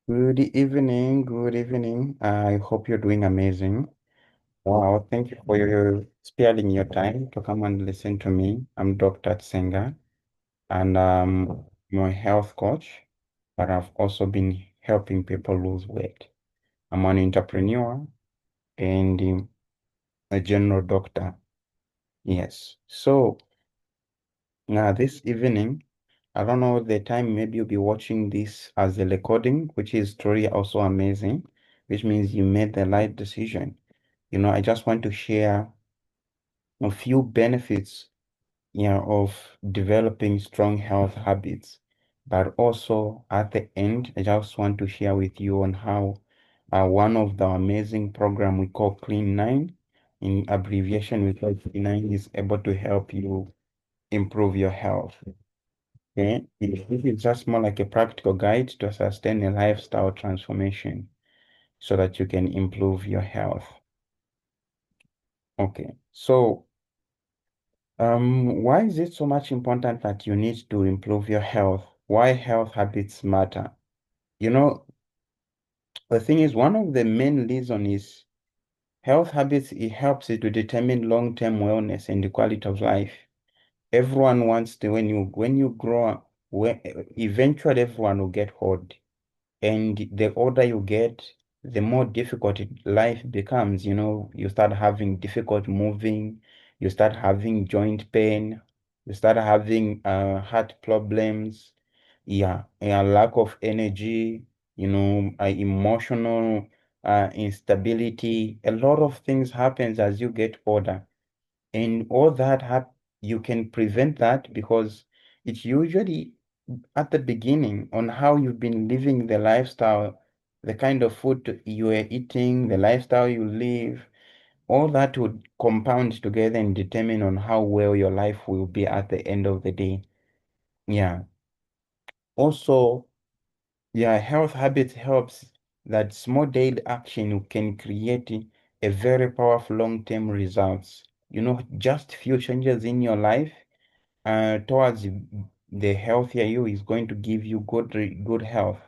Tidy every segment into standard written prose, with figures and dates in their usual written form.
Good evening, good evening. I hope you're doing amazing. Wow, thank you for your sparing your time to come and listen to me. I'm Dr. Tsenga, and I'm a health coach, but I've also been helping people lose weight. I'm an entrepreneur and a general doctor. Yes. So now this evening, I don't know the time, maybe you'll be watching this as a recording, which is truly also amazing, which means you made the right decision. I just want to share a few benefits, of developing strong health habits. But also at the end, I just want to share with you on how one of the amazing program we call Clean 9, in abbreviation we call Clean 9, is able to help you improve your health. Okay? This is just more like a practical guide to sustain a lifestyle transformation so that you can improve your health. Okay. So why is it so much important that you need to improve your health? Why health habits matter? You know, the thing is, one of the main reason is health habits, it helps you to determine long-term wellness and the quality of life. Everyone wants to, when you grow up, eventually everyone will get old. And the older you get, the more difficult life becomes. You start having difficult moving, you start having joint pain, you start having heart problems, yeah, a lack of energy, emotional instability. A lot of things happens as you get older. And all that you can prevent that because it's usually at the beginning on how you've been living the lifestyle, the kind of food you are eating, the lifestyle you live, all that would compound together and determine on how well your life will be at the end of the day. Yeah. Also, yeah, health habits helps that small daily action can create a very powerful long-term results. Just few changes in your life towards the healthier you is going to give you good health.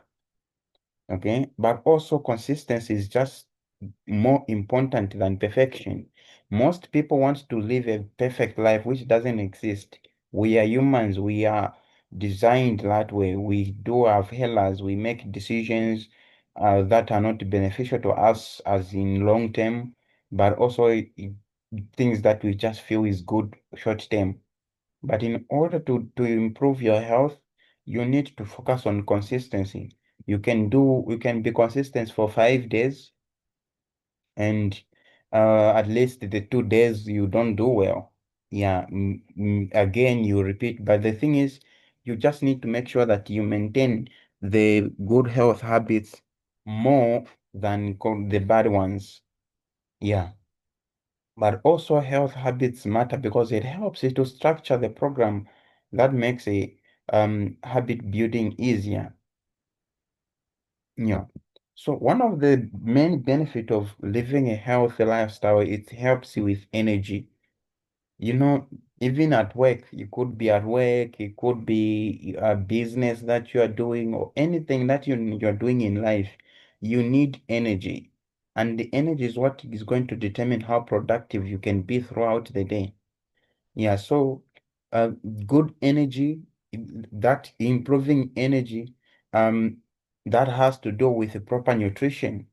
Okay, but also consistency is just more important than perfection. Most people want to live a perfect life, which doesn't exist. We are humans, we are designed that way. We do have errors, we make decisions that are not beneficial to us as in long term, but also things that we just feel is good short term. But in order to improve your health, you need to focus on consistency. You can be consistent for 5 days and at least the 2 days you don't do well. Yeah, again, you repeat. But the thing is, you just need to make sure that you maintain the good health habits more than the bad ones. Yeah. But also health habits matter because it helps you to structure the program that makes a habit building easier. Yeah. So one of the main benefit of living a healthy lifestyle, it helps you with energy. You know, even at work, you could be at work, it could be a business that you are doing or anything that you're doing in life, you need energy. And the energy is what is going to determine how productive you can be throughout the day. Yeah, so uh, good energy, that improving energy, um, that has to do with the proper nutrition.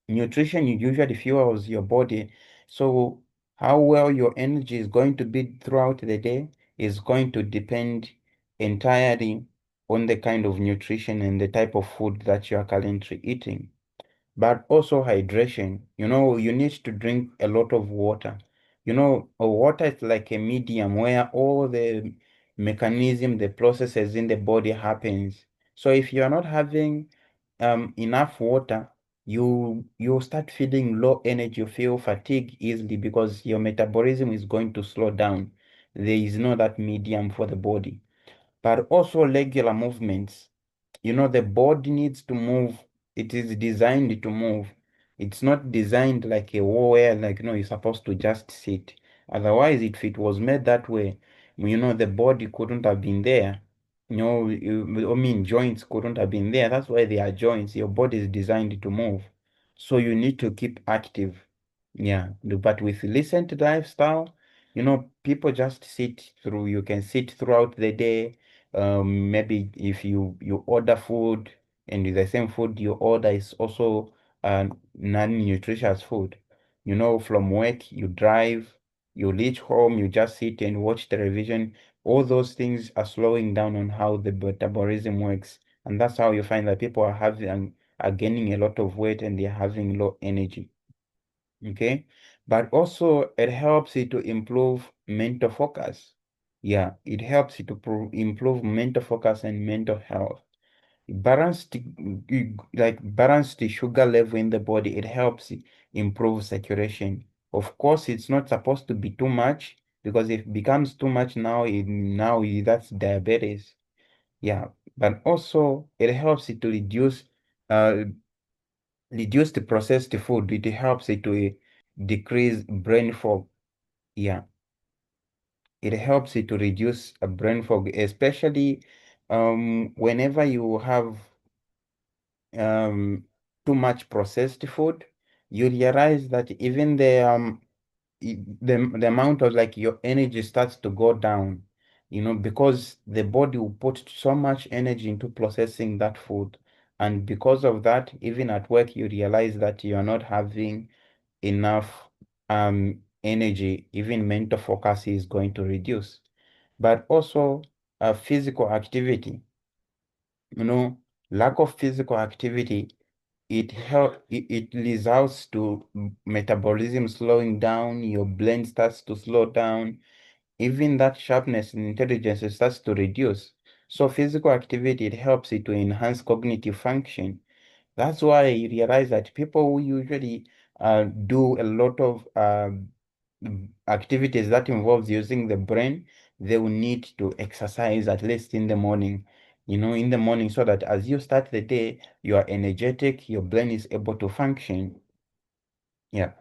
Nutrition usually fuels your body. So how well your energy is going to be throughout the day is going to depend entirely on the kind of nutrition and the type of food that you are currently eating. But also hydration. You need to drink a lot of water. Water is like a medium where all the mechanism, the processes in the body happens. So if you are not having enough water, you start feeling low energy, you feel fatigue easily because your metabolism is going to slow down. There is no that medium for the body. But also regular movements. The body needs to move. It is designed to move. It's not designed like a wall where, like, you're supposed to just sit. Otherwise, if it was made that way, the body couldn't have been there. I mean, joints couldn't have been there. That's why they are joints. Your body is designed to move. So you need to keep active. Yeah. But with recent lifestyle, people just sit through. You can sit throughout the day. Maybe if you order food and the same food you order is also non-nutritious food. From work, you drive, you reach home, you just sit and watch television. All those things are slowing down on how the metabolism works. And that's how you find that people are gaining a lot of weight and they're having low energy. Okay. But also it helps you to improve mental focus. Yeah, it helps you to improve mental focus and mental health. Balance the sugar level in the body. It helps improve circulation. Of course, it's not supposed to be too much because if it becomes too much that's diabetes. Yeah, but also it helps it to uh reduce the processed food. It helps it to decrease brain fog. Yeah, it helps it to reduce a brain fog, especially whenever you have um, too much processed food, you realize that even the amount of like your energy starts to go down, because the body will put so much energy into processing that food. And because of that, even at work, you realize that you are not having enough energy. Even mental focus is going to reduce. But also physical activity, you know, lack of physical activity, it results to metabolism slowing down, your brain starts to slow down, even that sharpness and intelligence starts to reduce. So physical activity, it helps it to enhance cognitive function. That's why you realize that people who usually do a lot of activities that involves using the brain, they will need to exercise at least in the morning, in the morning, so that as you start the day, you are energetic, your brain is able to function. Yeah.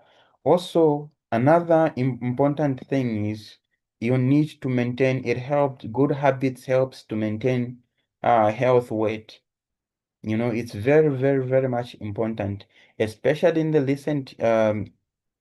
Also, another important thing is you need to maintain, good habits helps to maintain health weight. It's very, very, very much important, especially in the recent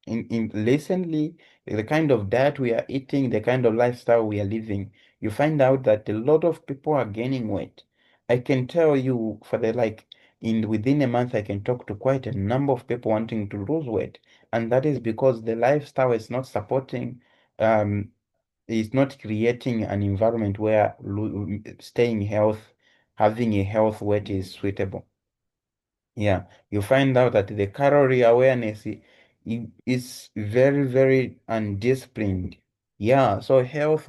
in recently, the kind of diet we are eating, the kind of lifestyle we are living, you find out that a lot of people are gaining weight. I can tell you for the like in within a month, I can talk to quite a number of people wanting to lose weight, and that is because the lifestyle is not supporting, um, is not creating an environment where staying health, having a health weight is suitable. Yeah, you find out that the calorie awareness is very, very undisciplined. Yeah, so health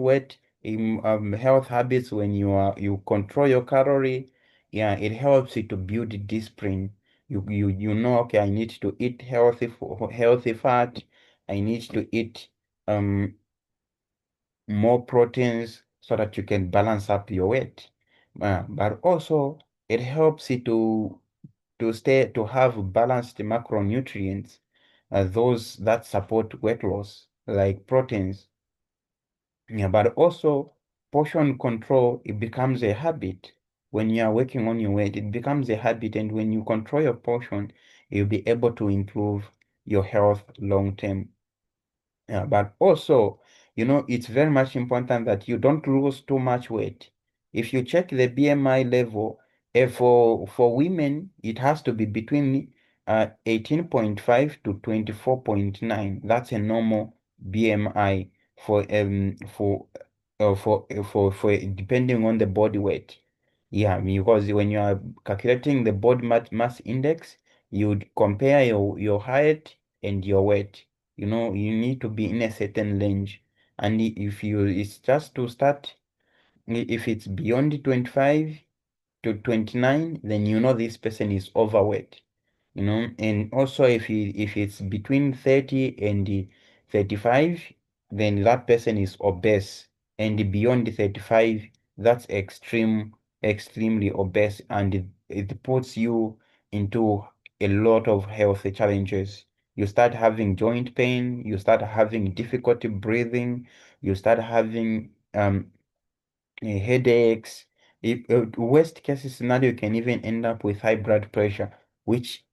habits, when you control your calorie, yeah, it helps you to build discipline. You know, okay, I need to eat healthy fat. I need to eat um more proteins so that you can balance up your weight. But also it helps you to have balanced macronutrients, those that support weight loss, like proteins. Yeah, but also portion control, it becomes a habit. When you are working on your weight, it becomes a habit, and when you control your portion, you'll be able to improve your health long term. Yeah, but also, it's very much important that you don't lose too much weight. If you check the BMI level, for women, it has to be between 18.5 to 24.9. That's a normal BMI for depending on the body weight. Yeah, because when you are calculating the body mass index, you'd compare your height and your weight. You need to be in a certain range. And it's just to start, if it's beyond 25 to 29, then this person is overweight. And also if it's between 30 and 35, then that person is obese. And beyond 35, that's extremely obese, and it puts you into a lot of health challenges. You start having joint pain, you start having difficulty breathing, you start having headaches, If worst case scenario, you can even end up with high blood pressure, which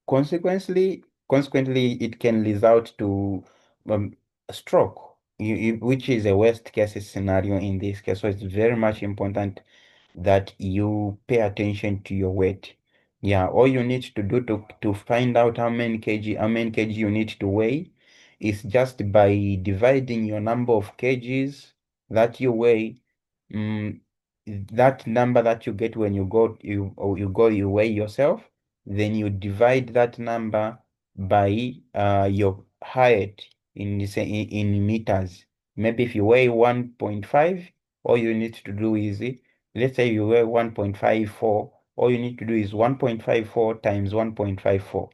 consequently, it can result to um, stroke, which is a worst case scenario in this case. So it's very much important that you pay attention to your weight. Yeah, all you need to do to find out how many kg you need to weigh is just by dividing your number of kgs that you weigh. mm, that number that you get when you weigh yourself, then you divide that number by your height in meters. Maybe if you weigh 1.5, all you need to do is, let's say you weigh 1.54, all you need to do is 1.54 times 1.54.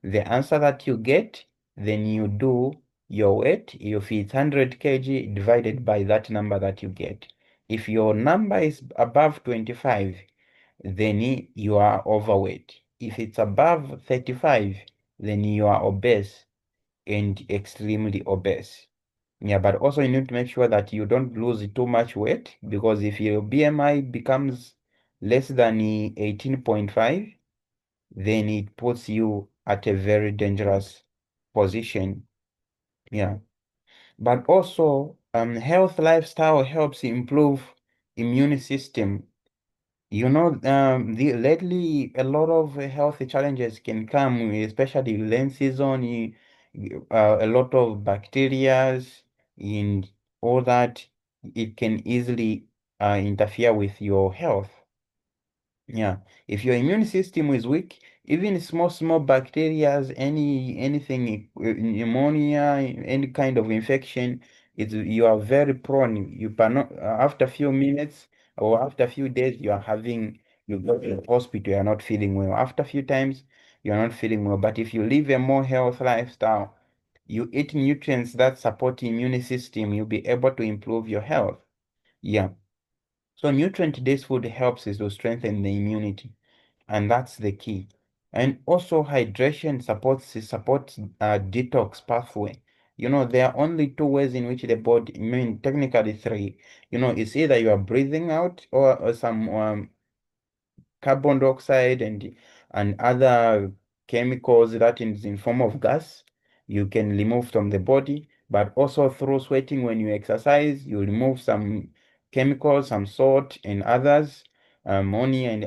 The answer that you get, then you do your weight, if it's 100 kg divided by that number that you get. If your number is above 25, then you are overweight. If it's above 35, then you are obese and extremely obese. Yeah, but also you need to make sure that you don't lose too much weight, because if your BMI becomes less than 18.5, then it puts you at a very dangerous position. Yeah. But also, health lifestyle helps improve immune system. Lately a lot of health challenges can come, especially rain season, a lot of bacteria and all that. It can easily interfere with your health. Yeah, if your immune system is weak, even small bacteria, anything, pneumonia, any kind of infection, you are very prone. You cannot, after a few minutes or after a few days, you go to the hospital, you are not feeling well. After a few times, you are not feeling well. But if you live a more health lifestyle, you eat nutrients that support immune system, you'll be able to improve your health. Yeah. So nutrient-dense food helps is to strengthen the immunity, and that's the key. And also hydration supports detox pathway. There are only two ways in which the body, I mean, technically three. It's either you are breathing out, or some carbon dioxide and other chemicals that is in form of gas you can remove from the body, but also through sweating when you exercise, you remove some chemicals, some salt and others, ammonia and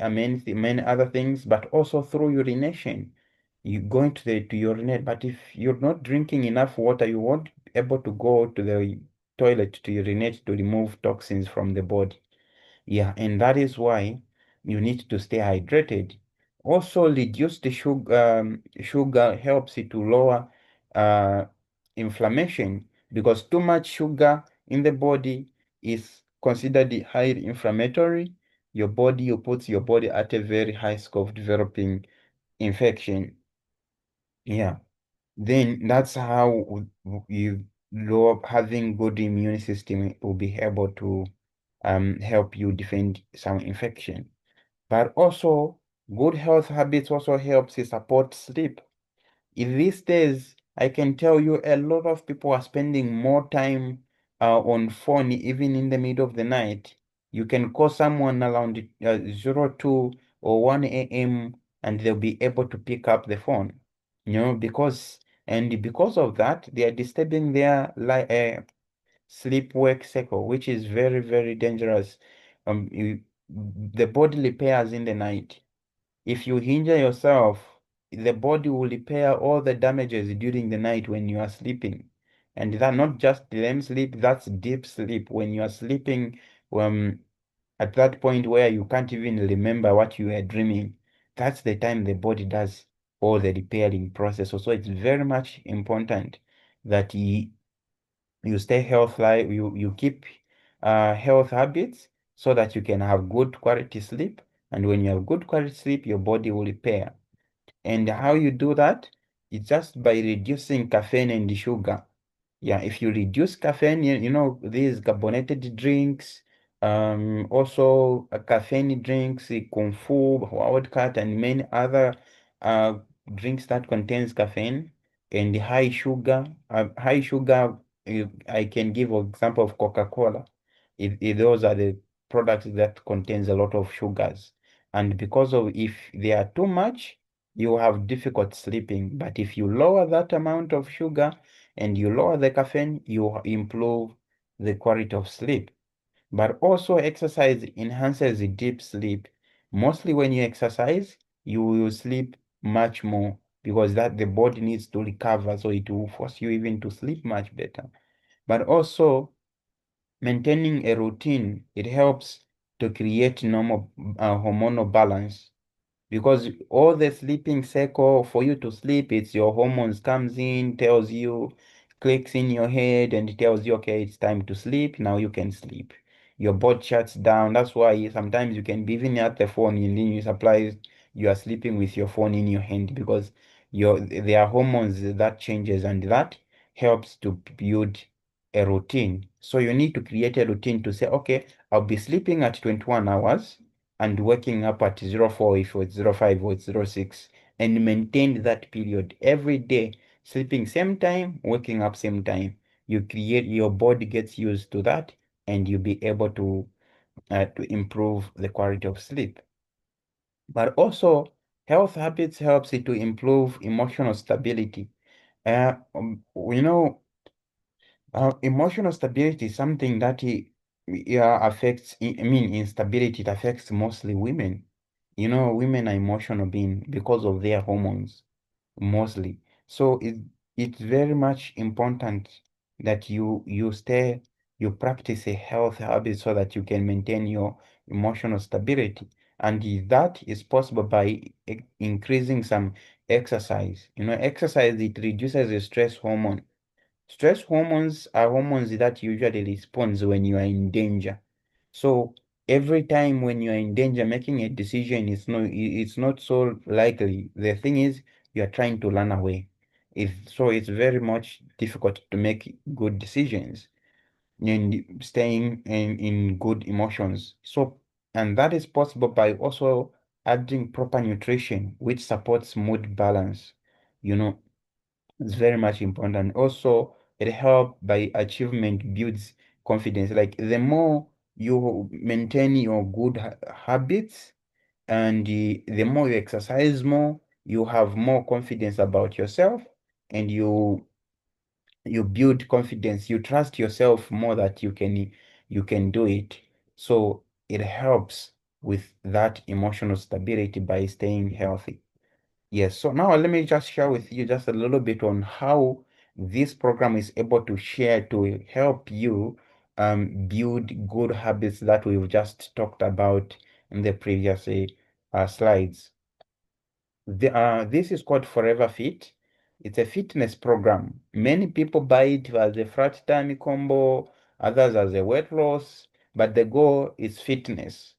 many other things, but also through urination. You going to urinate, but if you're not drinking enough water, you won't be able to go to the toilet to urinate to remove toxins from the body. Yeah, and that is why you need to stay hydrated. Also, reduce the sugar helps it to lower uh, inflammation, because too much sugar in the body is considered highly inflammatory. You put your body at a very high risk of developing infection. Yeah, then that's how you lower having good immune system will be able to help you defend some infection. But also, good health habits also helps you support sleep. In these days, I can tell you a lot of people are spending more time on phone even in the middle of the night. You can call someone around 02 or 1 a.m. and they'll be able to pick up the phone. Because of that, they are disturbing their sleep work cycle, which is very, very dangerous. The body repairs in the night. If you injure yourself, the body will repair all the damages during the night when you are sleeping. And that not just REM sleep, that's deep sleep. When you are sleeping, um, at that point where you can't even remember what you were dreaming, that's the time the body does all the repairing process. So it's very much important that you stay healthy, you keep health habits so that you can have good quality sleep. And when you have good quality sleep, your body will repair. And how you do that? It's just by reducing caffeine and sugar. Yeah, if you reduce caffeine, these carbonated drinks, also caffeine drinks, Kung Fu, vodka, and many other uh, drinks that contains caffeine and high sugar. I can give an example of Coca-Cola. Those are the products that contains a lot of sugars. And because of if they are too much, you have difficult sleeping. But if you lower that amount of sugar and you lower the caffeine, you improve the quality of sleep. But also exercise enhances the deep sleep. Mostly when you exercise, you will sleep much more because that the body needs to recover, so it will force you even to sleep much better. But also maintaining a routine, it helps to create normal hormonal balance because all the sleeping cycle for you to sleep, it's your hormones comes in, tells you, clicks in your head and it tells you, okay, it's time to sleep. Now you can sleep. Your body shuts down. That's why sometimes you can be even at the phone and then you supply you are sleeping with your phone in your hand because there are hormones that changes and that helps to build a routine. So you need to create a routine to say, okay, I'll be sleeping at 21 hours and waking up at 04 if it's 05 or it's 06 and maintain that period every day, sleeping same time, waking up same time. You create your body gets used to that and you'll be able to improve the quality of sleep. But also health habits helps it to improve emotional stability. You know, emotional stability is something that yeah, affects, I mean, instability, it affects mostly women. You know, women are emotional beings because of their hormones, mostly. So it's very much important that you practice a health habit so that you can maintain your emotional stability. And that is possible by increasing some exercise. You know, exercise, it reduces the stress hormone. Stress hormones are hormones that usually respond when you are in danger. So every time when you are in danger, making a decision is it's not so likely. The thing is, you are trying to run away. So it's very much difficult to make good decisions and staying in good emotions. So, and that is possible by also adding proper nutrition, which supports mood balance. You know, it's very much important. Also, it helps by achievement builds confidence. Like the more you maintain your good habits and the more you exercise more, you have more confidence about yourself and you build confidence. You trust yourself more that you can do it. So it helps with that emotional stability by staying healthy. Yes, so now let me just share with you just a little bit on how this program is able to share to help you build good habits that we've just talked about in the previous slides. This is called Forever Fit. It's a fitness program. Many people buy it as a frat tummy combo, others as a weight loss, but the goal is fitness.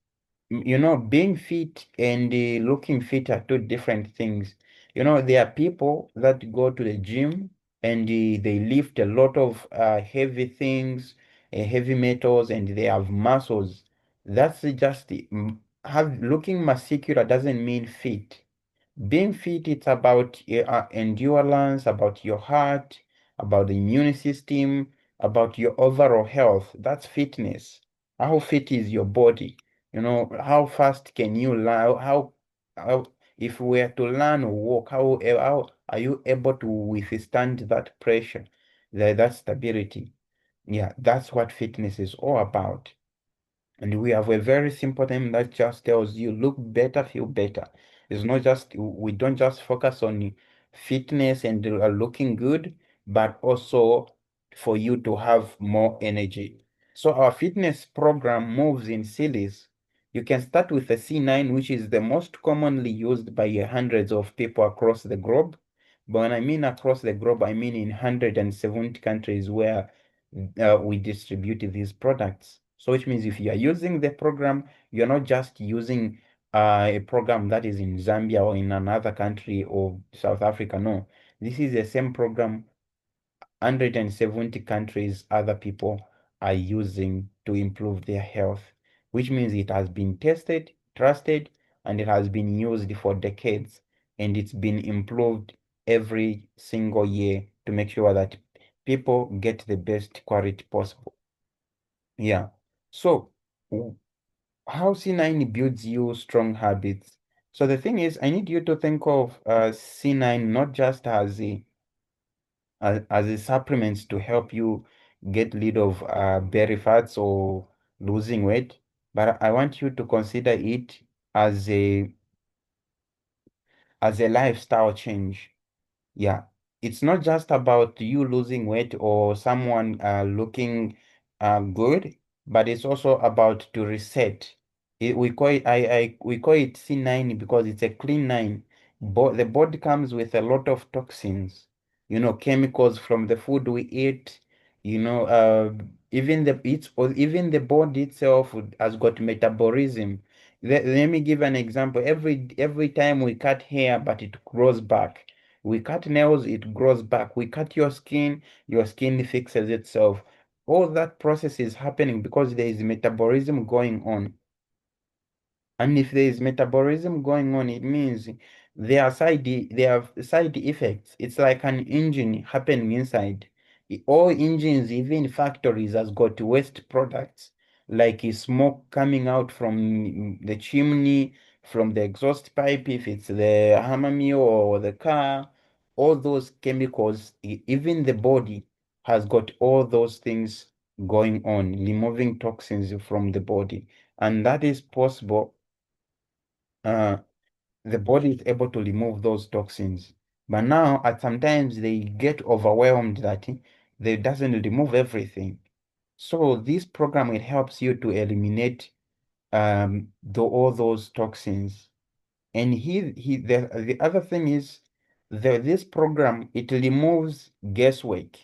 You know, being fit and looking fit are two different things. You know, there are people that go to the gym and they lift a lot of heavy things, heavy metals, and they have muscles. That's just have looking muscular doesn't mean fit. Being fit, it's about endurance, about your heart, about the immune system, about your overall health. That's fitness. How fit is your body? You know, how fast can you learn? How if we were to learn or walk, how are you able to withstand that pressure, that stability? Yeah, that's what fitness is all about. And we have a very simple thing that just tells you look better, feel better. It's not just, we don't just focus on fitness and looking good, but also for you to have more energy. So our fitness program moves in series. You can start with the C9, which is the most commonly used by hundreds of people across the globe. But when I mean across the globe, I mean in 170 countries where we distribute these products. So which means if you are using the program, you're not just using a program that is in Zambia or in another country or South Africa. No, this is the same program 170 countries other people are using to improve their health, which means it has been tested, trusted, and it has been used for decades, and it's been improved every single year to make sure that people get the best quality possible. Yeah. So, how C9 builds you strong habits. So the thing is, I need you to think of C9 not just as a supplements to help you get rid of belly fats or losing weight, but I want you to consider it as a lifestyle change. Yeah, it's not just about you losing weight or someone looking good, but it's also about to reset. We call it we call it C9 because it's a clean nine. But the body comes with a lot of toxins, chemicals from the food we eat, even the it's or even the body itself has got metabolism. Let me give an example. Every time we cut hair, but it grows back. We cut nails, it grows back. We cut your skin fixes itself. All that process is happening because there is metabolism going on. And if there is metabolism going on, it means there are side effects. It's like an engine happening inside. All engines, even factories, has got waste products like smoke coming out from the chimney, from the exhaust pipe, if it's the hammer mill or the car, all those chemicals, even the body has got all those things going on, removing toxins from the body. And that is possible uh, the body is able to remove those toxins. But now, at sometimes they get overwhelmed that they doesn't remove everything. So this program it helps you to eliminate all those toxins. And the other thing is this program it removes guesswork,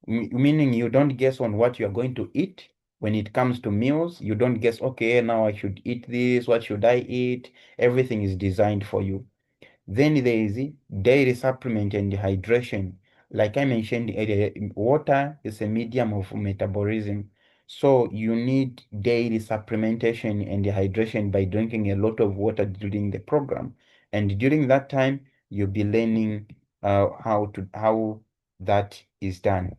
meaning you don't guess on what you are going to eat when it comes to meals. You don't guess, okay, now I should eat this, what should I eat? Everything is designed for you. Then there is daily supplement and hydration. Like I mentioned, water is a medium of metabolism. So you need daily supplementation and hydration by drinking a lot of water during the program. And during that time, you'll be learning how that is done.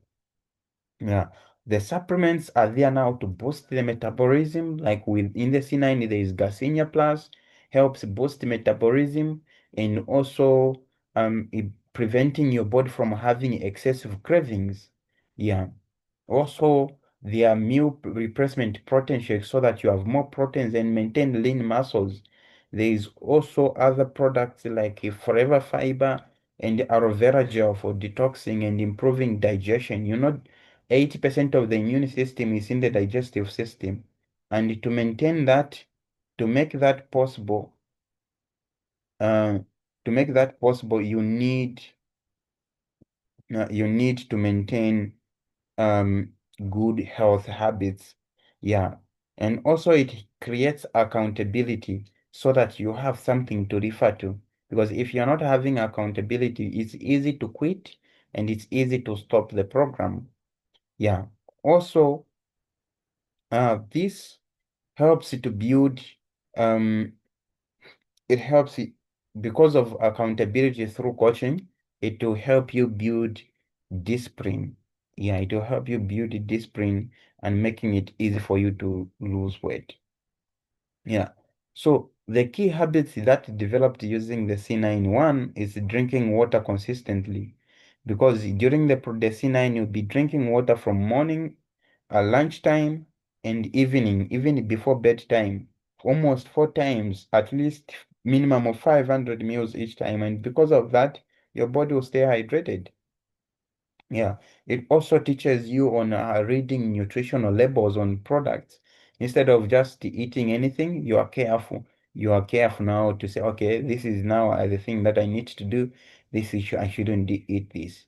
Yeah, the supplements are there now to boost the metabolism. Like within the C9, there is Garcinia Plus, helps boost metabolism and also preventing your body from having excessive cravings. Yeah. Also, there are meal replacement protein shakes so that you have more proteins and maintain lean muscles. There is also other products like Forever Fiber and aloe vera gel for detoxing and improving digestion. 80% of the immune system is in the digestive system. And to maintain that, to make that possible, uh, you need to maintain um, good health habits. Yeah. And also it creates accountability so that you have something to refer to. Because if you're not having accountability, it's easy to quit and it's easy to stop the program. Yeah. Also, this helps to build, um, it helps it, because of accountability through coaching, it will help you build discipline. Yeah, it will help you build discipline and making it easy for you to lose weight. Yeah. So the key habits that developed using the C91 is drinking water consistently. Because during the C9, you'll be drinking water from morning, lunchtime, and evening, even before bedtime, almost 4 times, at least minimum of 500 meals each time. And because of that, your body will stay hydrated. Yeah, it also teaches you on reading nutritional labels on products. Instead of just eating anything, you are careful. You are careful now to say, okay, this is now the thing that I need to do. I shouldn't eat this.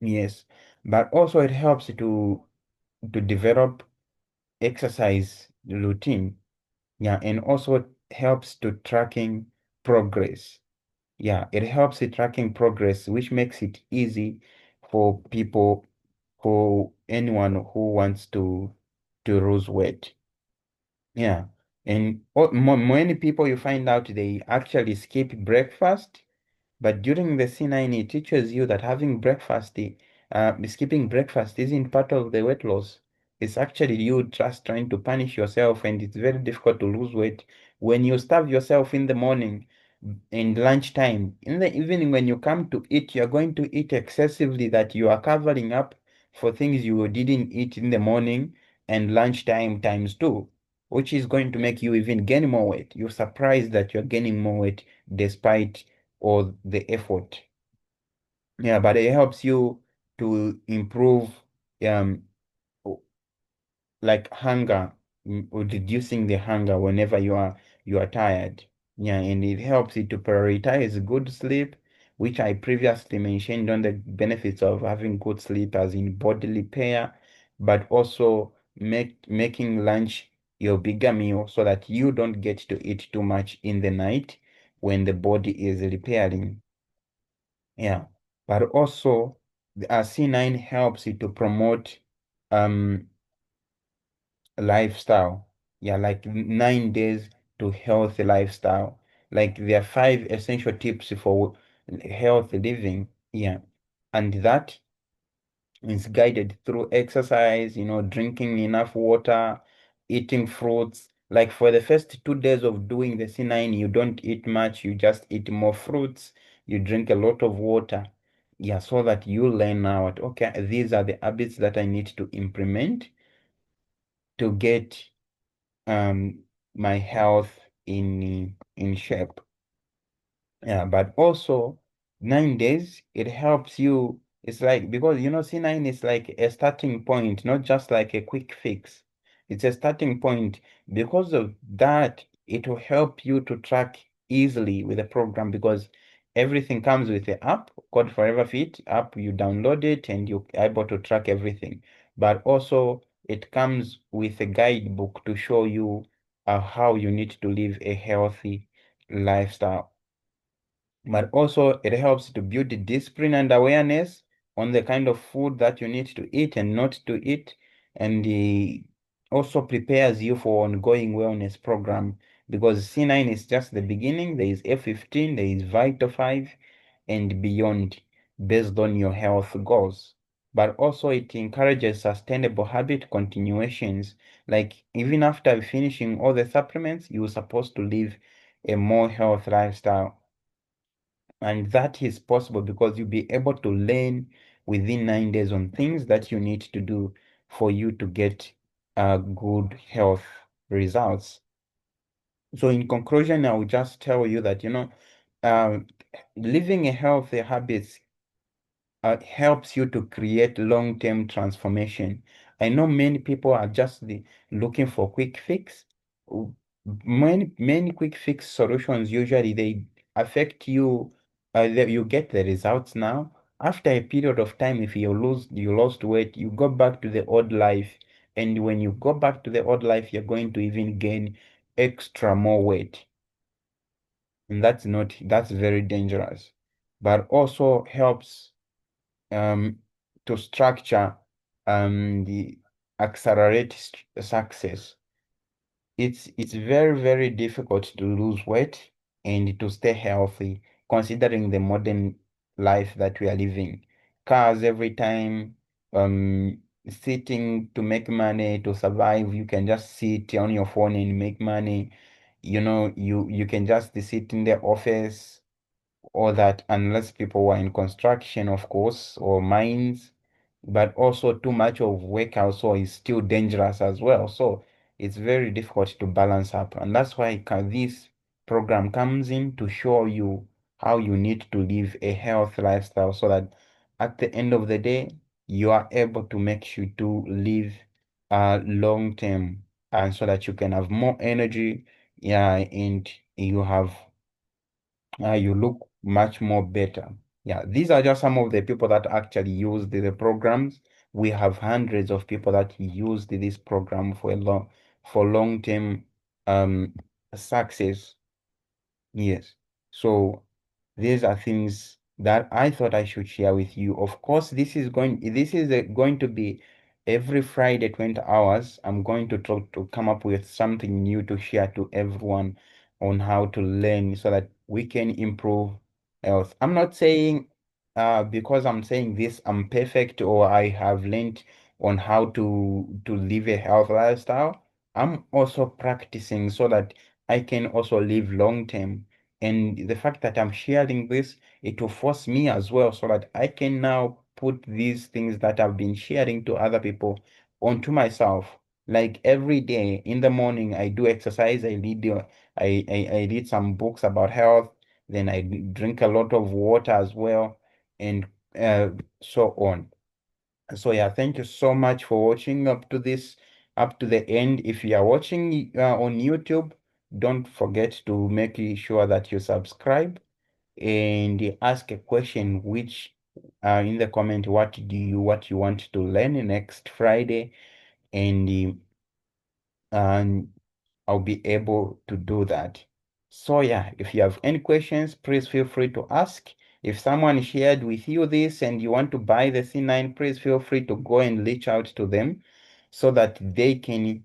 Yes, but also it helps to develop exercise routine. Yeah, and also helps to tracking progress. Yeah, it helps in tracking progress, which makes it easy for people, for anyone who wants to lose weight. Yeah, and many people you find out they actually skip breakfast, but during the C9 it teaches you that having breakfast, skipping breakfast isn't part of the weight loss. It's actually you just trying to punish yourself, and it's very difficult to lose weight when you starve yourself in the morning and lunchtime. In the evening, when you come to eat, you're going to eat excessively that you are covering up for things you didn't eat in the morning and lunchtime times two, which is going to make you even gain more weight. You're surprised that you're gaining more weight despite all the effort. Yeah, but it helps you to improve um like hunger, or reducing the hunger whenever you are tired. Yeah, and it helps you to prioritize good sleep, which I previously mentioned on the benefits of having good sleep as in bodily repair, but also making lunch your bigger meal so that you don't get to eat too much in the night when the body is repairing. Yeah, but also C9 helps you to promote um lifestyle. Yeah, like 9 days to healthy lifestyle. Like there are five essential tips for healthy living. Yeah. And that is guided through exercise, drinking enough water, eating fruits. Like for the first 2 days of doing the C9, you don't eat much, you just eat more fruits, you drink a lot of water. Yeah, so that you learn out, okay, these are the habits that I need to implement to get my health in shape. Yeah, but also 9 days, it helps you. It's like because C9 is like a starting point, not just like a quick fix. It's a starting point. Because of that, it will help you to track easily with the program because everything comes with the app called Forever Fit app. You download it and you're able to track everything. But also it comes with a guidebook to show you how you need to live a healthy lifestyle. But also it helps to build the discipline and awareness on the kind of food that you need to eat and not to eat, and also prepares you for ongoing wellness program because C9 is just the beginning. There is F15, there is Vital 5, and beyond based on your health goals. But also it encourages sustainable habit continuations. Like even after finishing all the supplements, you're supposed to live a more health lifestyle. And that is possible because you'll be able to learn within 9 days on things that you need to do for you to get good health results. So in conclusion, I will just tell you that, uh, living a healthy habits helps you to create long-term transformation. I know many people are just looking for quick fix. W- Many quick fix solutions usually they affect you. You get the results now. After a period of time, if you lost weight, you go back to the old life, and when you go back to the old life, you're going to even gain extra more weight, and that's very dangerous. But also helps um, to structure the accelerate success. It's very difficult to lose weight and to stay healthy, considering the modern life that we are living. Cars every time, sitting to make money to survive. You can just sit on your phone and make money. You can just sit in the office or that unless people were in construction, of course, or mines, but also too much of work also is still dangerous as well. So it's very difficult to balance up. And that's why this program comes in to show you how you need to live a healthy lifestyle so that at the end of the day, you are able to make sure to live long term and so that you can have more energy, yeah, and you look much more better. Yeah, these are just some of the people that actually use the programs. We have hundreds of people that use this program for long-term um success. Yes. So these are things that I thought I should share with you. Of course, this is going to be every Friday, 20 hours. I'm going to try to come up with something new to share to everyone on how to learn so that we can improve health. I'm not saying because I'm saying this, I'm perfect or I have learned on how to live a health lifestyle, I'm also practicing so that I can also live long term. And the fact that I'm sharing this, it will force me as well so that I can now put these things that I've been sharing to other people onto myself. Like every day in the morning, I do exercise, I read some books about health, then I drink a lot of water as well, and uh, so on. So yeah, thank you so much for watching up to the end. If you are watching on YouTube, don't forget to make sure that you subscribe and ask a question which in the comment what you want to learn next Friday, and and I'll be able to do that. So yeah, if you have any questions, please feel free to ask. If someone shared with you this and you want to buy the C9, please feel free to go and reach out to them so that they can